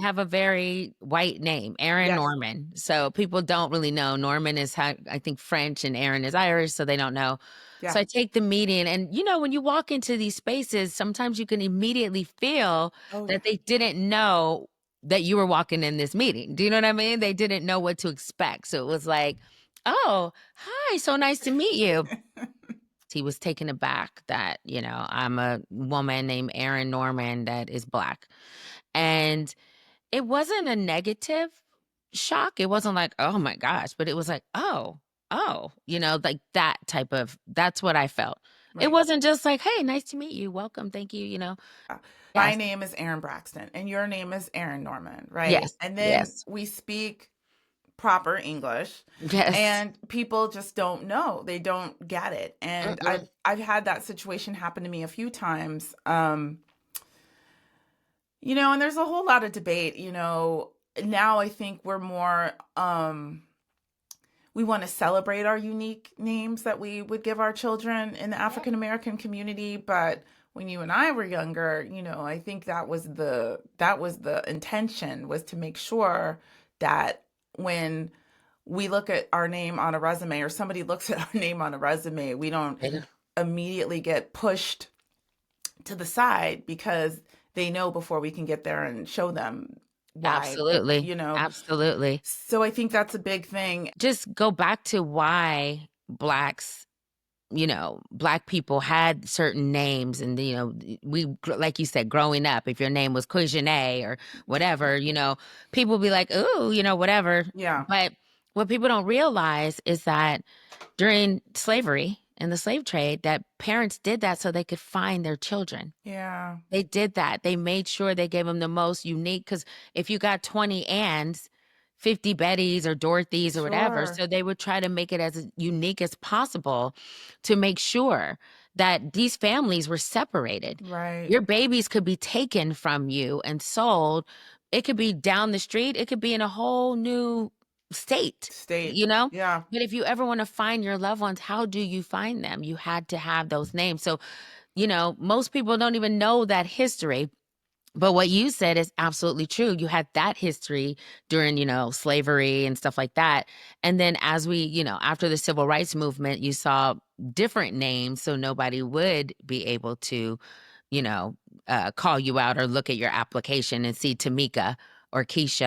have a very white name, Erin Yes. Norman. So people don't really know. Norman is how I think French and Erin is Irish, so they don't know. Yeah. So I take the meeting, and when you walk into these spaces, sometimes you can immediately feel Oh, that yeah. they didn't know that you were walking in this meeting. Do you know what I mean? They didn't know what to expect. So it was like, "Oh, hi, so nice to meet you." He was taken aback that, I'm a woman named Erin Norman that is Black. And it wasn't a negative shock. It wasn't like, "Oh my gosh," but it was like, "Oh," like that's what I felt. It Right. wasn't just like, "Hey, nice to meet you. Welcome. Thank you." My Yes. name is Aaron Braxton, and your name is Erin Norman, right? Yes. And then Yes. we speak proper English, Yes. and people just don't know. They don't get it. And Mm-mm. I've had that situation happen to me a few times. And there's a whole lot of debate, now I think we're more we want to celebrate our unique names that we would give our children in the African American community, but when you and I were younger, I think that was the intention, was to make sure that when we look at our name on a resume, or somebody looks at our name on a resume, we don't Yeah. immediately get pushed to the side because they know before we can get there and show them why, Absolutely. you know. Absolutely. So I think that's a big thing. Just go back to why Black people had certain names, and like you said, growing up, if your name was Kujané or whatever, people be like, "Ooh, whatever." Yeah. But what people don't realize is that during slavery and the slave trade, that parents did that so they could find their children. Yeah. They did that. They made sure they gave them the most unique, because if you got 20 Anns, 50 Bettys or Dorothys or whatever, Sure. so they would try to make it as unique as possible to make sure that these families were separated. Right. Your babies could be taken from you and sold. It could be down the street, it could be in a whole new state, State. you know? Yeah. But if you ever want to find your loved ones, how do you find them? You had to have those names. So most people don't even know that history. But what you said is absolutely true. You had that history during, slavery and stuff like that. And then as after the civil rights movement, you saw different names so nobody would be able to, you know, call you out or look at your application and see Tamika or Keisha